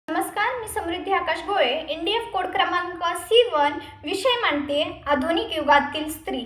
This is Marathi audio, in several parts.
नमस्कार, मी समृद्धी आकाश गोळे. NDF कोड क्रमांक C1 विषय मांडते आधुनिक युगातील स्त्री.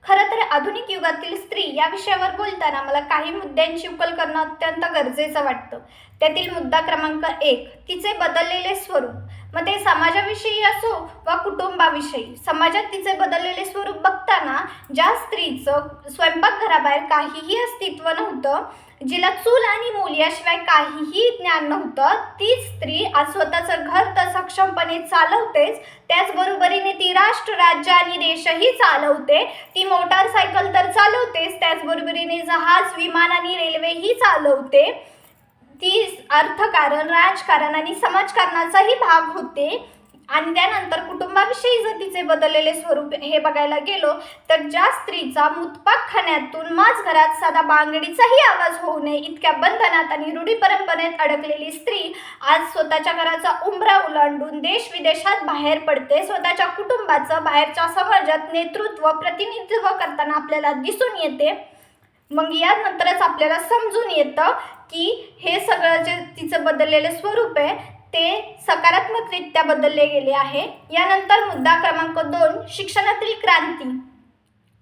खरं तर आधुनिक युगातील स्त्री या विषयावर बोलताना मला काही मुद्द्यांची उकल करणं अत्यंत गरजेचं वाटतं. त्यातील मुद्दा क्रमांक 1, तिचे बदललेले स्वरूप. मग ते समाजाविषयी असो वा कुटुंबाविषयी. समाजात तिचे बदललेले स्वरूप बघताना ज्या स्त्रीचं स्वयंपाकघराबाहेर काहीही अस्तित्व नव्हतं, जिला चूल आणि मूल याशिवाय काहीही ज्ञान नव्हतं, तीच स्त्री आज स्वतःचं घर तर सक्षमपणे चालवतेच, त्याचबरोबरीने ती राष्ट्र, राज्य आणि देशही चालवते. ती मोटारसायकल तर चालवतेच, त्याचबरोबरीने जहाज, विमान आणि रेल्वेही चालवते. ती अर्थकारण, राजकारण आणि समाजकारणाचाही भाग होते. आणि त्यानंतर कुटुंबाविषयी जर तिचे बदललेले स्वरूप हे बघायला गेलो तर ज्या स्त्रीचा मुतपाकखान्यातून माज घरात साधा बांगडीचाही आवाज होऊ नये इतक्या बंधनात आणि रूढी परंपरेत अडकलेली स्त्री आज स्वतःच्या घराचा उंबरा ओलांडून देश विदेशात बाहेर पडते. स्वतःच्या कुटुंबाचं बाहेरच्या समाजात नेतृत्व, प्रतिनिधित्व करताना आपल्याला दिसून येते. मग यानंतरच आपल्याला समजून येतं की हे सगळं जे तिचं बदललेलं स्वरूप आहे ते सकारात्मकरित्या बदलले गेले आहे. यानंतर मुद्दा क्रमांक 2, शिक्षणातील क्रांती.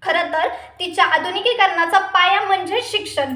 खरं तर तिच्या आधुनिकीकरणाचा पाया म्हणजे शिक्षण.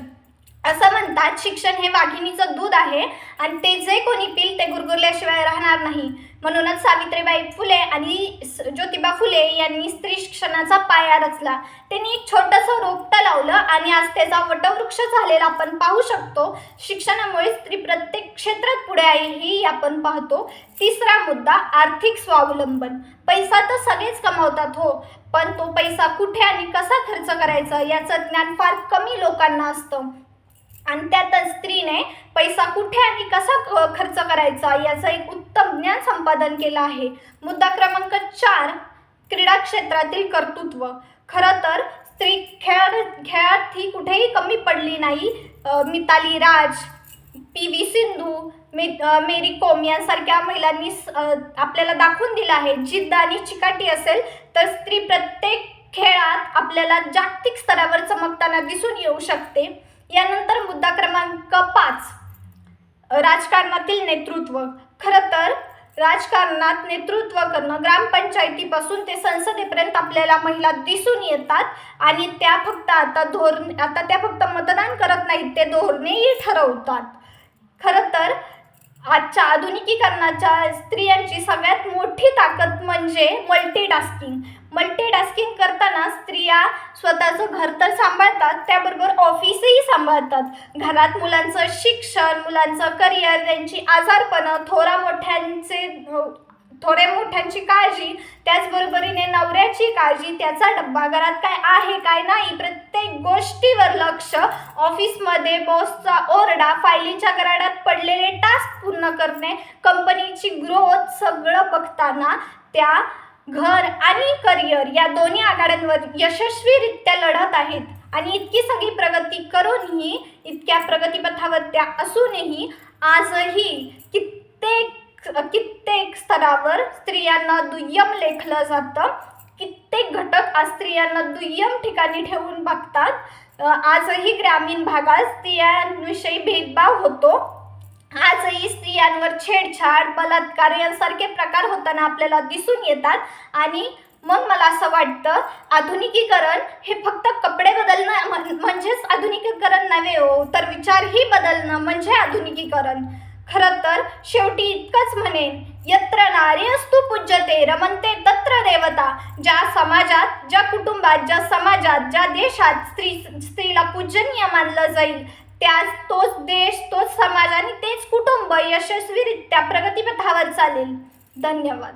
असं म्हणतात, शिक्षण हे वाघिणीचं दूध आहे आणि ते जे कोणी पिल ते गुरगुरल्याशिवाय राहणार नाही. म्हणूनच सावित्रीबाई फुले आणि ज्योतिबा फुले यांनी स्त्री शिक्षणाचा पाया रचला. त्यांनी एक छोटंसं रोपटं लावलं आणि आज त्याचा वटवृक्ष झालेला आपण पाहू शकतो. शिक्षणामुळे स्त्री प्रत्येक क्षेत्रात पुढे आहे ही आपण पाहतो. तिसरा मुद्दा, आर्थिक स्वावलंबन. पैसा तर सगळेच कमावतात हो, पण तो पैसा कुठे आणि कसा खर्च करायचा याचं ज्ञान फार कमी लोकांना असतं. आणि त्यातच स्त्रीने पैसा कुठे आणि कसा खर्च करायचा याचं एक उत्तम ज्ञान संपादन केलं आहे. मुद्दा क्रमांक 4, क्रीडा क्षेत्रातील कर्तृत्व. खरं तर स्त्री खेळात ही कुठेही कमी पडली नाही. मिताली राज, PV सिंधू, मेरी कोम यांसारख्या महिलांनी आपल्याला दाखवून दिलं आहे. जिद्द आणि चिकाटी असेल तर स्त्री प्रत्येक खेळात आपल्याला जागतिक स्तरावर चमकताना दिसून येऊ शकते. यानंतर मुद्दा क्रमांक 5, राजकारणातील नेतृत्व. खरं तर राजकारणात नेतृत्व करणं ग्रामपंचायतीपासून ते संसदेपर्यंत आपल्याला महिला दिसून येतात आणि त्या फक्त आता त्या फक्त मतदान करत नाहीत, ते धोरणेही ठरवतात. खरं तर आजच्या आधुनिकीकरणाच्या स्त्रियांची सगळ्यात मोठी ताकद म्हणजे मल्टीटास्किंग करताना स्त्रिया स्वतःचं घर तर सांभाळतात, त्याबरोबर ऑफिसही सांभाळतात. घरात मुलांचं शिक्षण, मुलांचं करिअर, त्यांची आजारपणं, थोड्या मोठ्यांची काळजी, त्याचबरोबरीने नवऱ्याची काळजी, त्याचा डब्बा, घरात काय आहे काय नाही, प्रत्येक गोष्टीवर लक्ष, ऑफिसमध्ये बॉसचा ओरडा, फायलीच्या गराडात पडलेले टास्क पूर्ण करणे, कंपनीची ग्रोथ, सगळं बघताना त्या घर आणि करिअर या दोन्ही आघाड्यांवर यशस्वीरित्या लढत आहेत. आणि इतकी सगळी प्रगती करूनही, इतक्या प्रगतीपथावर त्या असूनही आजही कित्येक स्तरावर स्त्रियांना दुय्यम लेखलं जातं. कित्येक घटक आज स्त्रियांना दुय्यम ठिकाणी ठेवून बघतात. आजही ग्रामीण भागात स्त्रियांविषयी भेदभाव होतो. आजही स्त्रियांवर छेडछाड, बलात्कार यांसारखे प्रकार होताना आपल्याला दिसून येतात. आणि मग मला असं वाटतं, आधुनिकीकरण हे फक्त कपडे बदलणं म्हणजेच आधुनिकीकरण नव्हे हो, तर विचारही बदलणं म्हणजे आधुनिकीकरण. खरं तर शेवटी इतकंच म्हणेन, यत्र नार्यस्तु पूज्यते रमन्ते तत्र देवता. ज्या समाजात, ज्या कुटुंबात, ज्या समाजात, ज्या देशात स्त्रीला पूजनीय मानलं जाईल, तोच देश, तोच समाज आणि तेच कुटुंब यशस्वीरित्या प्रगतीपथावर चालेल. धन्यवाद.